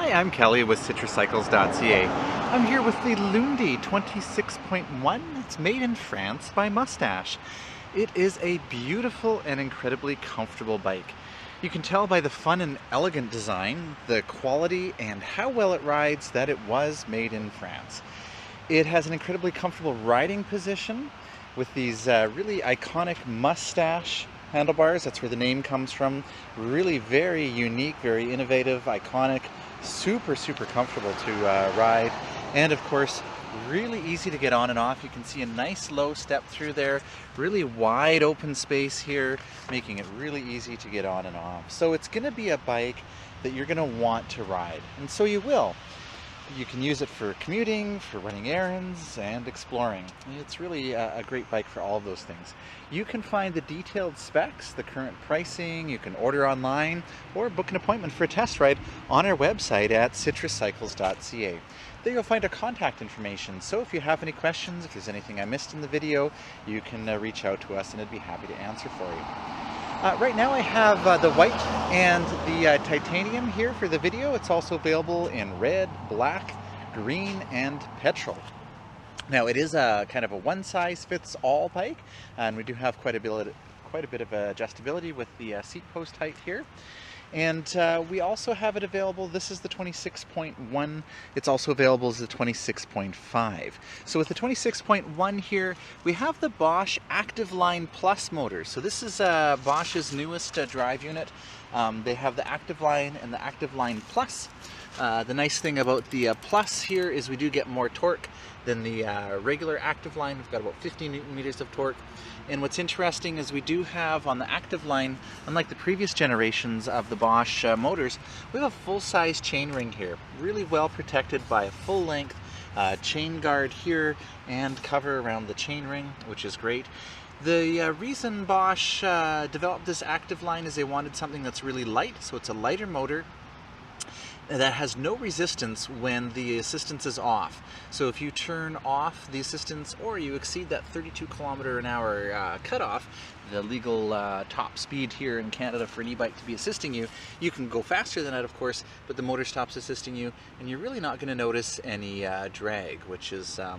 Hi, I'm Kelly with CitrusCycles.ca. I'm here with the Lundi 26.1. It's made in France by Moustache. It is a beautiful and incredibly comfortable bike. You can tell by the fun and elegant design, the quality, and how well it rides that it was made in France. It has an incredibly comfortable riding position with these really iconic Moustache handlebars. That's where the name comes from. Really very unique, very innovative, iconic, super comfortable to ride, and of course really easy to get on and off. You can see a nice low step through there, really wide open space here, making it really easy to get on and off. So it's going to be a bike that you're going to want to ride, and so you will. You can use it for commuting, for running errands, and exploring. It's really a great bike for all of those things. You can find the detailed specs, the current pricing, you can order online, or book an appointment for a test ride on our website at CitrusCycles.ca. There you'll find our contact information, so if you have any questions, if there's anything I missed in the video, you can reach out to us and I'd be happy to answer for you. Right now I have the white and the titanium here for the video. It's also available in red, black, green, and petrol. Now it is a kind of a one-size-fits-all bike, and we do have quite a bit of adjustability with the seat post height here. And we also have it available. This is the 26.1. It's also available as the 26.5. So with the 26.1 here, we have the Bosch Active Line Plus motor. So this is Bosch's newest drive unit. They have the Active Line and the Active Line Plus. The nice thing about the Plus here is we do get more torque than the regular Active Line. We've got about 50 Newton meters of torque. And what's interesting is we do have on the Active Line, unlike the previous generations of the Bosch motors, we have a full-size chain ring here, really well protected by a full-length chain guard here and cover around the chain ring, which is great. The reason Bosch developed this Active Line is they wanted something that's really light, so it's a lighter motor that has no resistance when the assistance is off. So if you turn off the assistance or you exceed that 32 km/h cutoff, the legal top speed here in Canada for an e-bike to be assisting you, you can go faster than that, of course, but the motor stops assisting you and you're really not going to notice any drag, which is a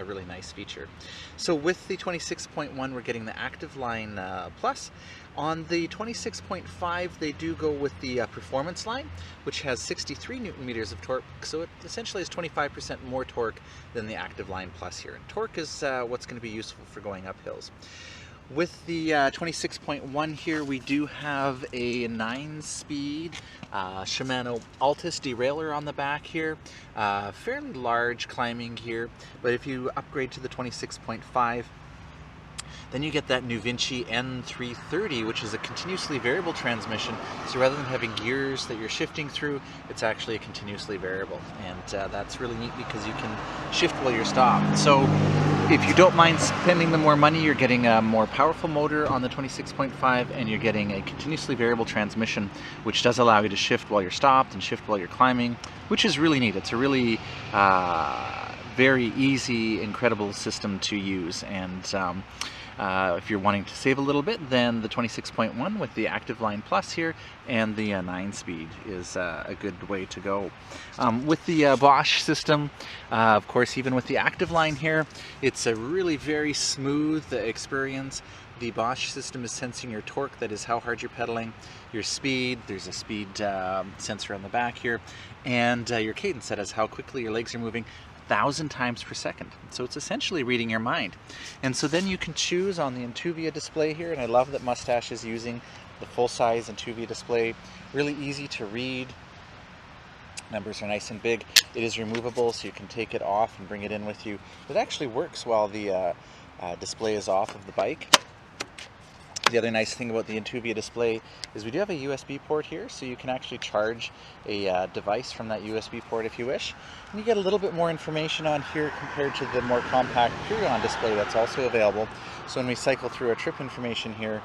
really nice feature. So with the 26.1 we're getting the Active Line Plus. On the 26.5 they do go with the Performance line, which has 63 Newton meters of torque, so it essentially has 25% more torque than the Active Line Plus here. And torque is what's going to be useful for going up hills. With the 26.1 here, we do have a 9-speed Shimano Altus derailleur on the back here. Fairly large climbing here, but if you upgrade to the 26.5, then you get that New Vinci N330, which is a continuously variable transmission. So rather than having gears that you're shifting through, it's actually a continuously variable. And that's really neat because you can shift while you're stopped. So if you don't mind spending the more money, you're getting a more powerful motor on the 26.5 and you're getting a continuously variable transmission, which does allow you to shift while you're stopped and shift while you're climbing, which is really neat. It's a really very easy, incredible system to use. And if you're wanting to save a little bit, then the 26.1 with the Active Line Plus here and the 9-speed is a good way to go. With the Bosch system, of course, even with the Active Line here, it's a really very smooth experience. The Bosch system is sensing your torque, that is how hard you're pedaling, your speed, there's a speed sensor on the back here, and your cadence, that is how quickly your legs are moving. 1,000 times per second. So it's essentially reading your mind. And so then you can choose on the Intuvia display here, and I love that Moustache is using the full-size Intuvia display. Really easy to read. Numbers are nice and big. It is removable, so you can take it off and bring it in with you. It actually works while the display is off of the bike. The other nice thing about the Intuvia display is we do have a USB port here, so you can actually charge a device from that USB port if you wish. And you get a little bit more information on here compared to the more compact Purion display that's also available. So when we cycle through our trip information here,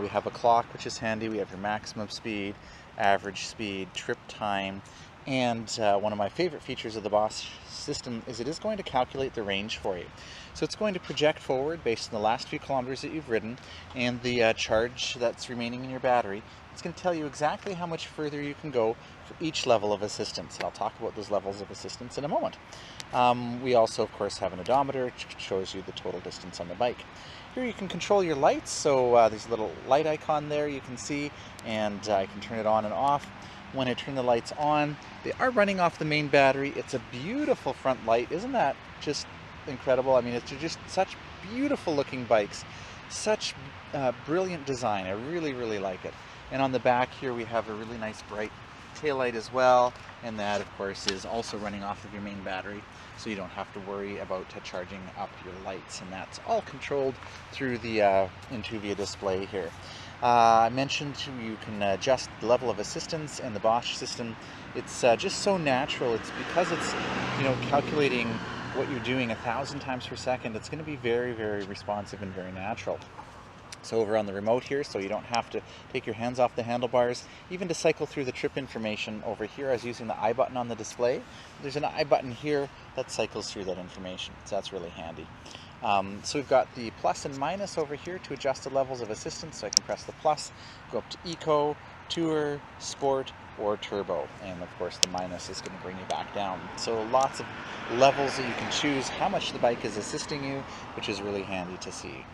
we have a clock, which is handy. We have your maximum speed, average speed, trip time, And one of my favorite features of the Bosch system is it is going to calculate the range for you. So it's going to project forward based on the last few kilometers that you've ridden and the charge that's remaining in your battery. It's going to tell you exactly how much further you can go for each level of assistance. And I'll talk about those levels of assistance in a moment. We also, of course, have an odometer, which shows you the total distance on the bike. Here you can control your lights, so there's a little light icon there you can see, and I can turn it on and off. When I turn the lights on, they are running off the main battery. It's a beautiful front light. Isn't that just incredible? I mean, it's just such beautiful looking bikes, such brilliant design. I really, really like it. And on the back here we have a really nice bright taillight as well, and that of course is also running off of your main battery, so you don't have to worry about charging up your lights, and that's all controlled through the Intuvia display here. I mentioned you can adjust the level of assistance, and the Bosch system, it's just so natural. It's because it's, you know, calculating what you're doing 1,000 times per second. It's going to be very, very responsive and very natural. So over on the remote here, so you don't have to take your hands off the handlebars, even to cycle through the trip information over here, I was using the I button on the display. There's an I button here that cycles through that information, so that's really handy. So we've got the plus and minus over here to adjust the levels of assistance. So I can press the plus, go up to Eco, Tour, Sport, or Turbo, and of course the minus is going to bring you back down. So lots of levels that you can choose how much the bike is assisting you, which is really handy to see.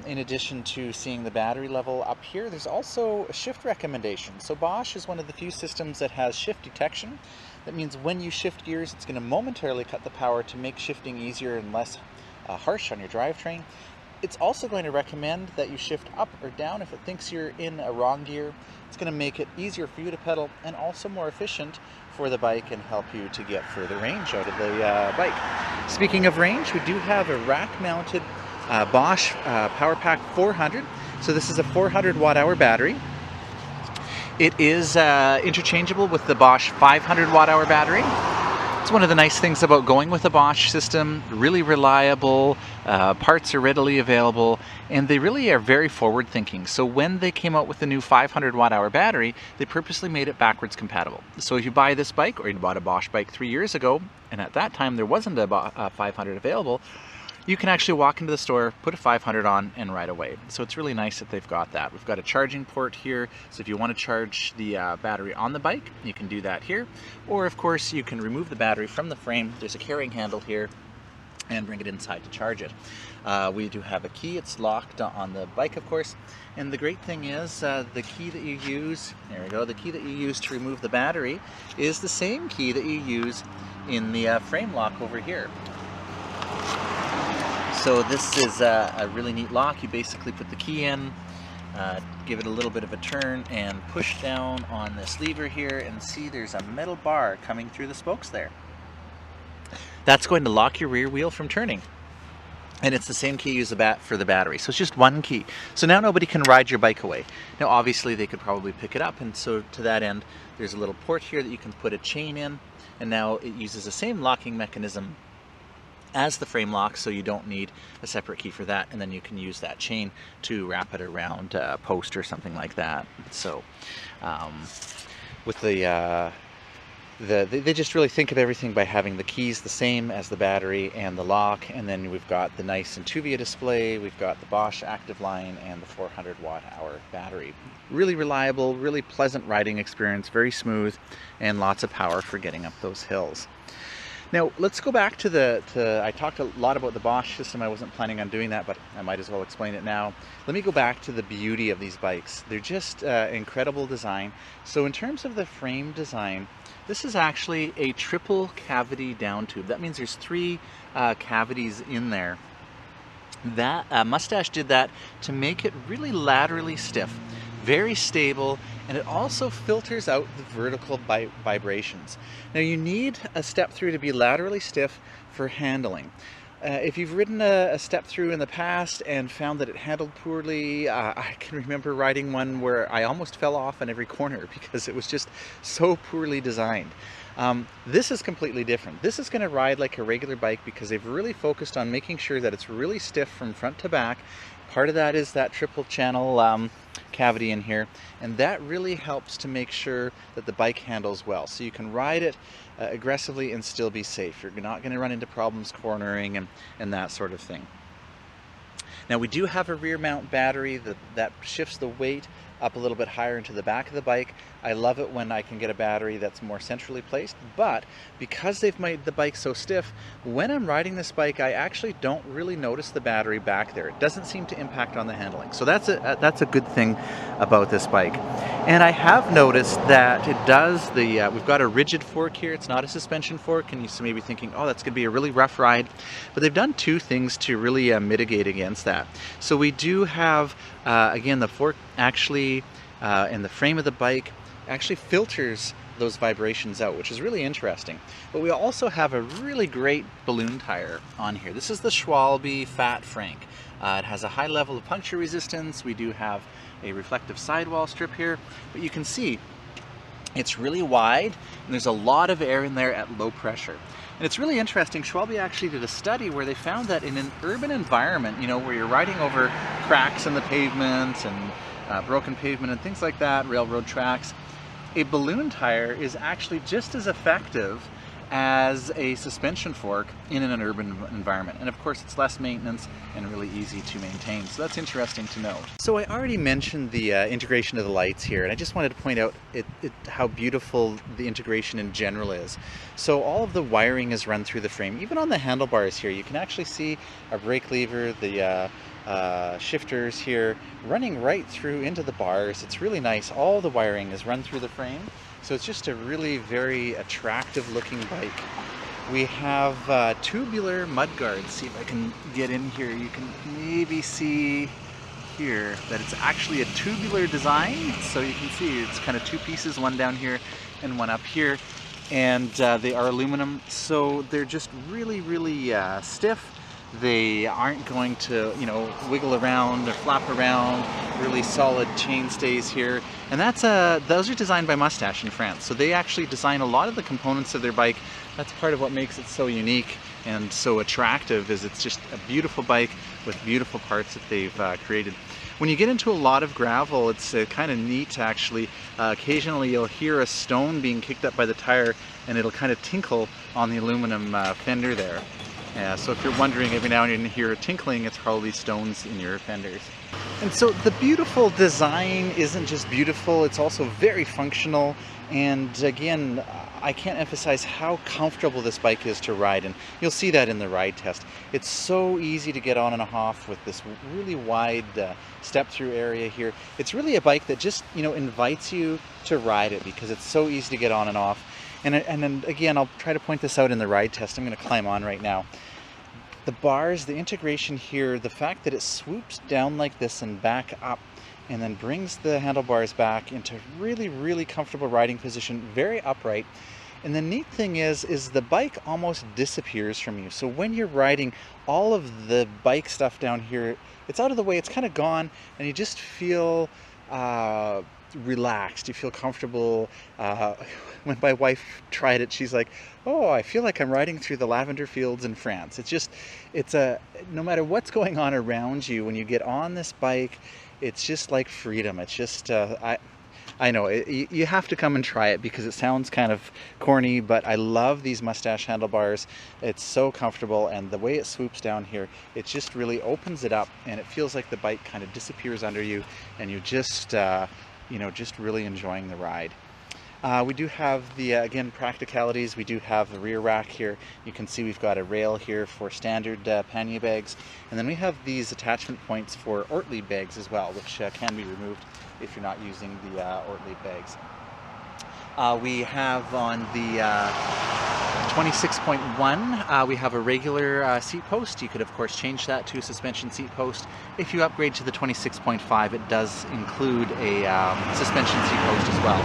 In addition to seeing the battery level up here, there's also a shift recommendation. So Bosch is one of the few systems that has shift detection. That means when you shift gears, it's going to momentarily cut the power to make shifting easier and less harsh on your drivetrain. It's also going to recommend that you shift up or down if it thinks you're in a wrong gear. It's going to make it easier for you to pedal and also more efficient for the bike and help you to get further range out of the bike. Speaking of range, we do have a rack-mounted Bosch PowerPack 400. So this is a 400 watt-hour battery. It is interchangeable with the Bosch 500 watt-hour battery. It's one of the nice things about going with a Bosch system. Really reliable, parts are readily available, and they really are very forward thinking. So when they came out with the new 500 watt-hour battery, they purposely made it backwards compatible. So if you buy this bike, or you bought a Bosch bike 3 years ago, and at that time there wasn't a 500 available, you can actually walk into the store, put a 500 on, and ride away. So it's really nice that they've got that. We've got a charging port here, so if you want to charge the battery on the bike, you can do that here. Or of course, you can remove the battery from the frame. There's a carrying handle here, and bring it inside to charge it. We do have a key. It's locked on the bike, of course. And the great thing is the key that you use, there we go, the key that you use to remove the battery is the same key that you use in the frame lock over here. So this is a really neat lock. You basically put the key in, give it a little bit of a turn, and push down on this lever here, and see there's a metal bar coming through the spokes there. That's going to lock your rear wheel from turning. And it's the same key you use for the battery. So it's just one key. So now nobody can ride your bike away. Now obviously they could probably pick it up, and so to that end there's a little port here that you can put a chain in, and now it uses the same locking mechanism as the frame lock, so you don't need a separate key for that, and then you can use that chain to wrap it around a post or something like that. So with they just really think of everything by having the keys the same as the battery and the lock, and then we've got the nice Intuvia display, we've got the Bosch Active Line, and the 400 watt-hour battery. Really reliable, really pleasant riding experience, very smooth, and lots of power for getting up those hills. Now let's go back to I talked a lot about the Bosch system. I wasn't planning on doing that, but I might as well explain it now. Let me go back to the beauty of these bikes. They're just incredible design. So in terms of the frame design, this is actually a triple cavity down tube. That means there's 3 cavities in there. That Moustache did that to make it really laterally stiff, very stable, and it also filters out the vertical vibrations. Now you need a step-thru to be laterally stiff for handling. If you've ridden a step-thru in the past and found that it handled poorly, I can remember riding one where I almost fell off on every corner because it was just so poorly designed. This is completely different. This is going to ride like a regular bike because they've really focused on making sure that it's really stiff from front to back, Part of that is that triple channel cavity in here, and that really helps to make sure that the bike handles well. So you can ride it aggressively and still be safe. You're not going to run into problems cornering and that sort of thing. Now we do have a rear mount battery that shifts the weight up a little bit higher into the back of the bike. I love it when I can get a battery that's more centrally placed, but because they've made the bike so stiff, when I'm riding this bike, I actually don't really notice the battery back there. It doesn't seem to impact on the handling. So that's a good thing about this bike. And I have noticed that it does we've got a rigid fork here. It's not a suspension fork, and you may be thinking, oh, that's gonna be a really rough ride. But they've done two things to really mitigate against that. So we do have, again, the fork actually in the frame of the bike actually filters those vibrations out, which is really interesting. But we also have a really great balloon tire on here. This is the Schwalbe Fat Frank. It has a high level of puncture resistance. We do have a reflective sidewall strip here, but you can see it's really wide and there's a lot of air in there at low pressure. And it's really interesting. Schwalbe actually did a study where they found that in an urban environment, you know, where you're riding over cracks in the pavement and broken pavement and things like that, railroad tracks, a balloon tire is actually just as effective as a suspension fork in an urban environment. And of course it's less maintenance and really easy to maintain. So that's interesting to note. So I already mentioned the integration of the lights here, and I just wanted to point out how beautiful the integration in general is. So all of the wiring is run through the frame. Even on the handlebars here, you can actually see our brake lever, the shifters here running right through into the bars. It's really nice. All the wiring is run through the frame. So it's just a really very attractive looking bike. We have tubular mudguards. See if I can get in here. You can maybe see here that it's actually a tubular design. So you can see it's kind of two pieces, one down here and one up here. And they are aluminum, so they're just really, really stiff. They aren't going to, you know, wiggle around or flap around. Really solid chain stays here. And those are designed by Moustache in France. So they actually design a lot of the components of their bike. That's part of what makes it so unique and so attractive, is it's just a beautiful bike with beautiful parts that they've created. When you get into a lot of gravel, it's kind of neat to actually, occasionally you'll hear a stone being kicked up by the tire and it'll kind of tinkle on the aluminum fender there. So if you're wondering, every now and then you hear a tinkling, it's probably stones in your fenders. And so the beautiful design isn't just beautiful, it's also very functional. And again, I can't emphasize how comfortable this bike is to ride, and you'll see that in the ride test. It's so easy to get on and off with this really wide step-through area here. It's really a bike that just, you know, invites you to ride it because it's so easy to get on and off. And then again, I'll try to point this out in the ride test. I'm going to climb on right now. The bars, the integration here, the fact that it swoops down like this and back up and then brings the handlebars back into really, really comfortable riding position, very upright. And the neat thing is the bike almost disappears from you. So when you're riding, all of the bike stuff down here, it's out of the way, it's kind of gone, and you just feel relaxed, you feel comfortable. When my wife tried it, she's like, oh, I feel like I'm riding through the lavender fields in France. No matter what's going on around you, when you get on this bike, it's just like freedom. It's just, I know, you have to come and try it because it sounds kind of corny, but I love these Moustache handlebars. It's so comfortable, and the way it swoops down here, it just really opens it up, and it feels like the bike kind of disappears under you, and you just, you know, just really enjoying the ride. We do have the, again, practicalities. We do have the rear rack here. You can see we've got a rail here for standard pannier bags. And then we have these attachment points for Ortlieb bags as well, which can be removed if you're not using the Ortlieb bags. We have on the 26.1, we have a regular seat post. You could of course change that to a suspension seat post. If you upgrade to the 26.5, it does include a suspension seat post as well.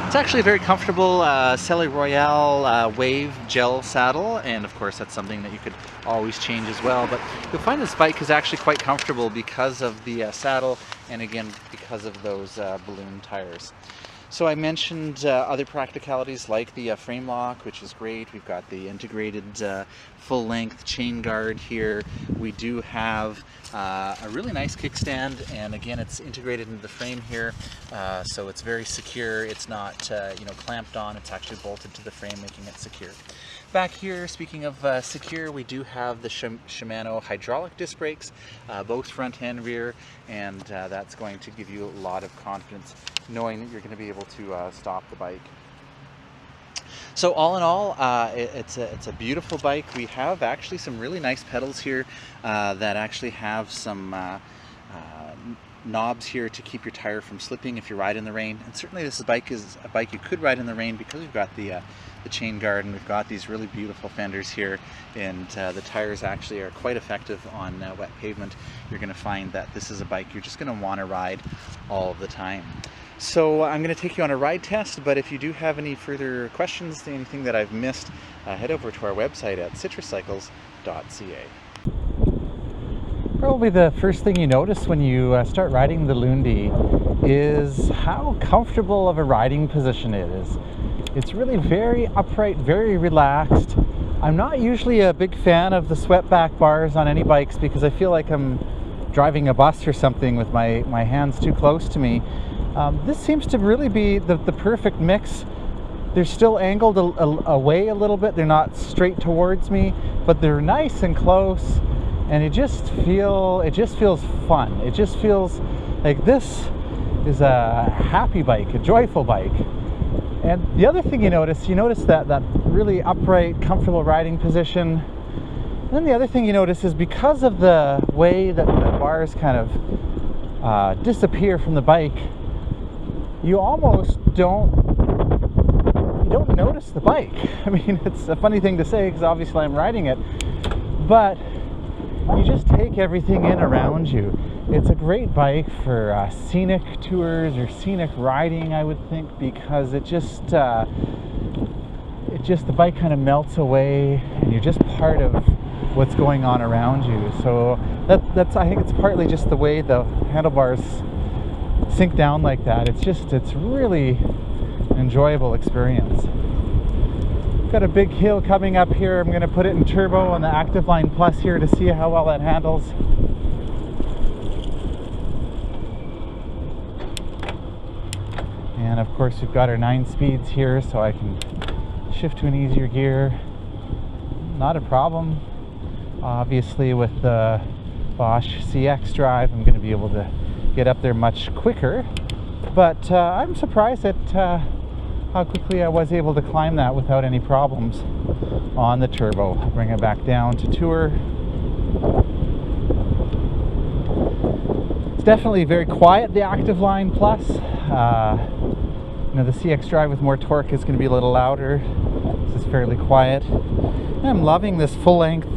It's actually a very comfortable Selle Royale Wave gel saddle, and of course that's something that you could always change as well. But you'll find this bike is actually quite comfortable because of the saddle, and again because of those balloon tires. So I mentioned other practicalities like the frame lock, which is great. We've got the integrated full-length chain guard here. We do have a really nice kickstand, and again, it's integrated into the frame here, so it's very secure. It's not clamped on. It's actually bolted to the frame, making it secure. Back here, speaking of secure, we do have the Shimano hydraulic disc brakes, both front and rear, and that's going to give you a lot of confidence knowing that you're going to be able to stop the bike. So all in all, it's a beautiful bike. We have actually some really nice pedals here that actually have some knobs here to keep your tire from slipping if you ride in the rain. And certainly this bike is a bike you could ride in the rain because we've got the chain guard, and we've got these really beautiful fenders here, and the tires actually are quite effective on wet pavement. You're going to find that this is a bike you're just going to want to ride all the time. So I'm going to take you on a ride test, but if you do have any further questions, anything that I've missed, head over to our website at CitrusCycles.ca. Probably the first thing you notice when you start riding the Lundi is how comfortable of a riding position it is. It's really very upright, very relaxed. I'm not usually a big fan of the swept back bars on any bikes because I feel like I'm driving a bus or something with my hands too close to me. This seems to really be the perfect mix. They're still angled away a little bit. They're not straight towards me, but they're nice and close, and it just feels fun. It just feels like this is a happy bike, a joyful bike. And the other thing you notice that really upright, comfortable riding position. And then the other thing you notice is because of the way that the bars kind of disappear from the bike, you almost don't notice the bike. I mean, it's a funny thing to say because obviously I'm riding it, but you just take everything in around you. It's a great bike for scenic tours or scenic riding, I would think, because the bike kind of melts away and you're just part of what's going on around you. So I think it's partly just the way the handlebars sink down like that. It's really an enjoyable experience. Got a big hill coming up here. I'm going to put it in turbo on the Active Line Plus here to see how well that handles. And of course we've got our 9 speeds here, so I can shift to an easier gear. Not a problem. Obviously with the Bosch CX drive I'm going to be able to get up there much quicker, but I'm surprised at how quickly I was able to climb that without any problems on the turbo. I'll bring it back down to tour. It's definitely very quiet, the Active Line Plus. The CX drive with more torque is going to be a little louder. This is fairly quiet. And I'm loving this full-length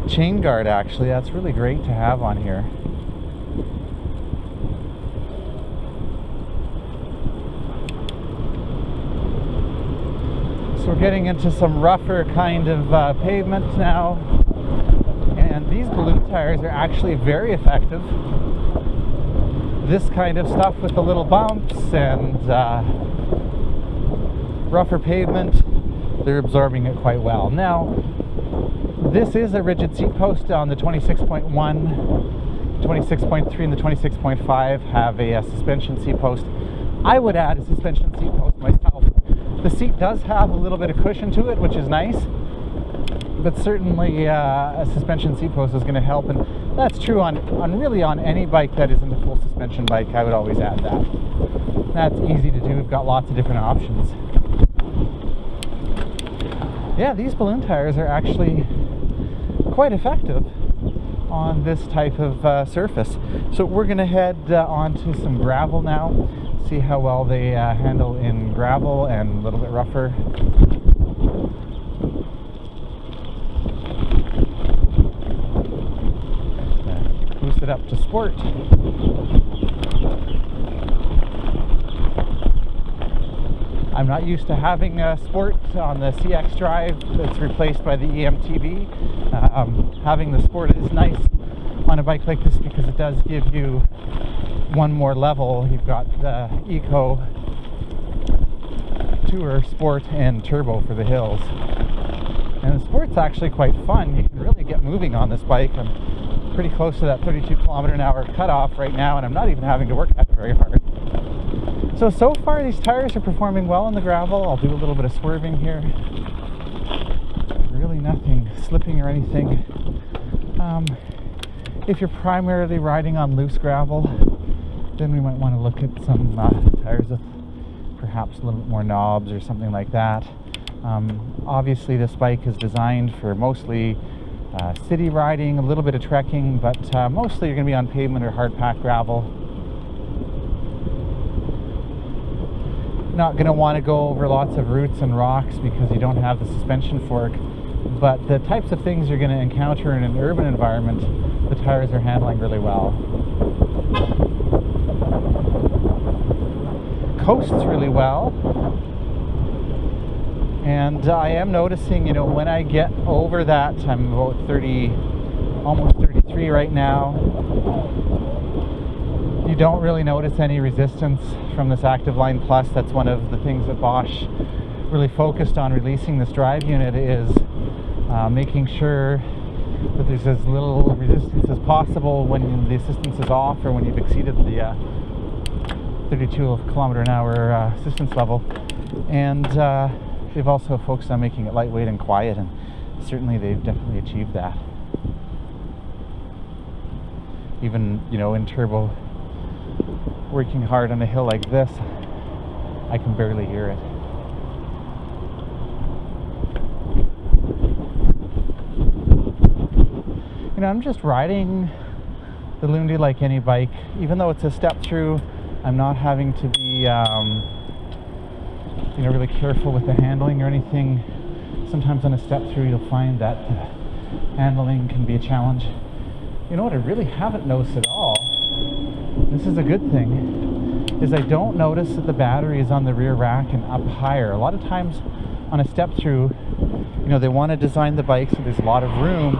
chain guard, actually. That's really great to have on here. So we're getting into some rougher kind of pavement now, and these balloon tires are actually very effective. This kind of stuff with the little bumps and rougher pavement, they're absorbing it quite well. Now, this is a rigid seat post on the 26.1, 26.3 and the 26.5 have a suspension seat post. I would add a suspension seat post myself. The seat does have a little bit of cushion to it, which is nice, but certainly a suspension seat post is going to help, and that's true on really on any bike that isn't a full suspension bike. I would always add that. That's easy to do. We've got lots of different options. Yeah, these balloon tires are actually quite effective on this type of surface. So we're going to head onto some gravel now, see how well they handle in gravel and a little bit rougher. Boost it up to sport. I'm not used to having a sport on the CX drive that's replaced by the EMTB. Having the sport is nice on a bike like this because it does give you one more level. You've got the Eco Tour, Sport, and Turbo for the hills. And the Sport's actually quite fun. You can really get moving on this bike. I'm pretty close to that 32 kilometer an hour cutoff right now, and I'm not even having to work at it very hard. So far these tires are performing well on the gravel. I'll do a little bit of swerving here. Really nothing slipping or anything. If you're primarily riding on loose gravel, then we might want to look at some tires with perhaps a little bit more knobs or something like that. Obviously this bike is designed for mostly city riding, a little bit of trekking, but mostly you're going to be on pavement or hard packed gravel. Not going to want to go over lots of roots and rocks because you don't have the suspension fork, but the types of things you're going to encounter in an urban environment, the tires are handling really well. Coasts really well, and I am noticing, you know, when I get over that, I'm about 30, almost 33 right now, you don't really notice any resistance from this Active Line Plus. That's one of the things that Bosch really focused on releasing this drive unit, is making sure that there's as little resistance as possible when the assistance is off or when you've exceeded the 32 kilometer an hour assistance level. And they've also focused on making it lightweight and quiet, and certainly they've definitely achieved that. Even, you know, in turbo, working hard on a hill like this, I can barely hear it. You know, I'm just riding the Lundi like any bike. Even though it's a step-through, I'm not having to be, you know, really careful with the handling or anything. Sometimes on a step-through, you'll find that handling can be a challenge. You know what I really haven't noticed at all, this is a good thing, is I don't notice that the battery is on the rear rack and up higher. A lot of times on a step-through, you know, they want to design the bike so there's a lot of room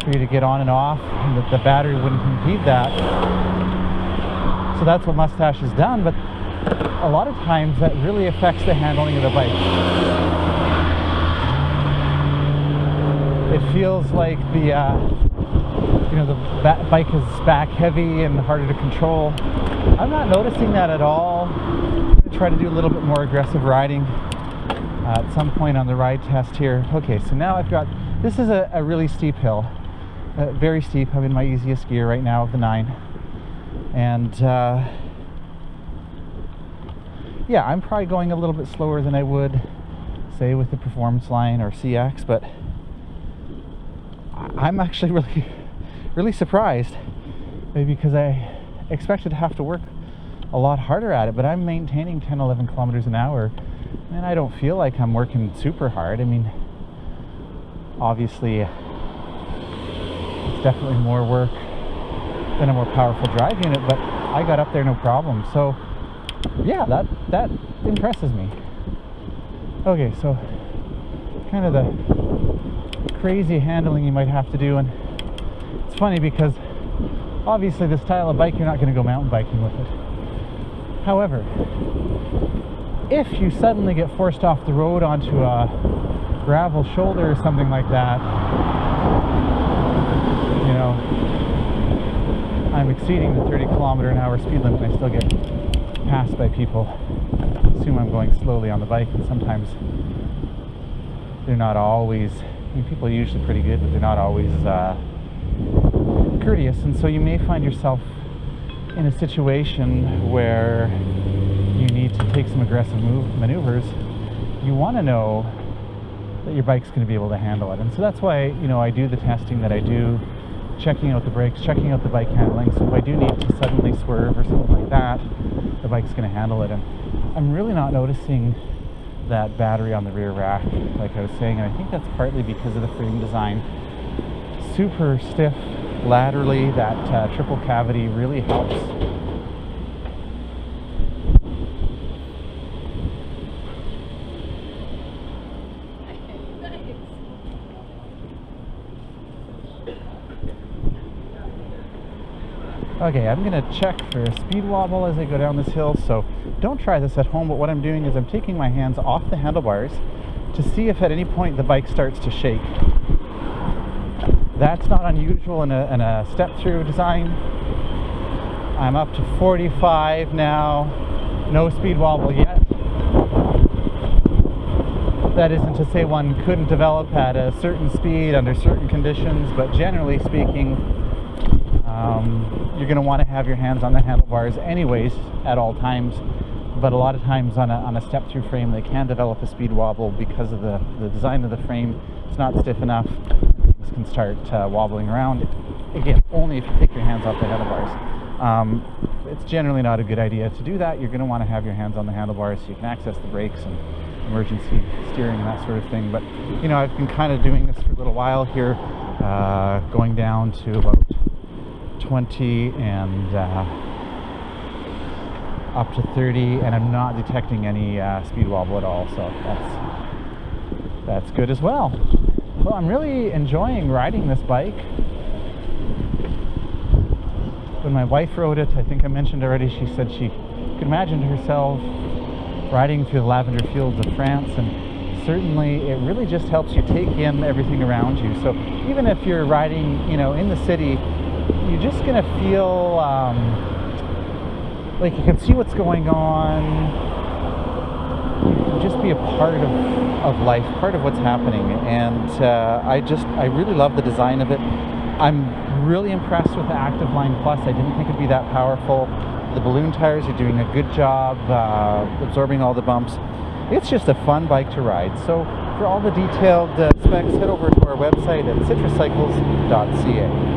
for you to get on and off, and that the battery wouldn't impede that. So that's what Moustache has done, but a lot of times that really affects the handling of the bike. It feels like the you know, the bike is back heavy and harder to control. I'm not noticing that at all. I'm going to try to do a little bit more aggressive riding at some point on the ride test here. Okay, so now I've got, this is a really steep hill, very steep. I'm in my easiest gear right now of the 9, and yeah, I'm probably going a little bit slower than I would say with the Performance Line or CX, but I'm actually really surprised, maybe because I expected to have to work a lot harder at it, but I'm maintaining 10-11 kilometers an hour, and I don't feel like I'm working super hard. I mean, obviously it's definitely more work than a more powerful drive unit, but I got up there no problem. So yeah, that impresses me. Okay, so kind of the crazy handling you might have to do, and it's funny because obviously this style of bike, you're not going to go mountain biking with it. However, if you suddenly get forced off the road onto a gravel shoulder or something like that, you know, I'm exceeding the 30 kilometer an hour speed limit and I still get passed by people. Assume I'm going slowly on the bike, and sometimes they're not always, I mean, people are usually pretty good, but they're not always courteous, and so you may find yourself in a situation where you need to take some aggressive maneuvers. You want to know that your bike's going to be able to handle it, and so that's why, you know, I do the testing that I do, checking out the brakes, checking out the bike handling, so if I do need to suddenly swerve or something like that, the bike's going to handle it. And I'm really not noticing that battery on the rear rack, like I was saying, and I think that's partly because of the frame design. Super stiff laterally, that triple cavity really helps. Okay, I'm gonna check for a speed wobble as I go down this hill, so don't try this at home, but what I'm doing is I'm taking my hands off the handlebars to see if at any point the bike starts to shake. That's not unusual in a step-through design. I'm up to 45 now, no speed wobble yet. That isn't to say one couldn't develop at a certain speed under certain conditions, but generally speaking, you're going to want to have your hands on the handlebars anyways at all times. But a lot of times on a step-through frame, they can develop a speed wobble because of the design of the frame. It's not stiff enough. This can start wobbling around. Again, only if you take your hands off the handlebars. It's generally not a good idea to do that. You're going to want to have your hands on the handlebars so you can access the brakes and emergency steering and that sort of thing. But you know, I've been kind of doing this for a little while here, going down to about 20 and up to 30, and I'm not detecting any speed wobble at all, so that's good as well. Well, I'm really enjoying riding this bike. When my wife rode it, I think I mentioned already, she said she could imagine herself riding through the lavender fields of France, and certainly it really just helps you take in everything around you. So even if you're riding, you know, in the city, you're just gonna feel like you can see what's going on. You can just be a part of life, part of what's happening, and I really love the design of it. I'm really impressed with the Active Line Plus. I didn't think it'd be that powerful. The balloon tires are doing a good job absorbing all the bumps. It's just a fun bike to ride. So for all the detailed specs, head over to our website at CitrusCycles.ca.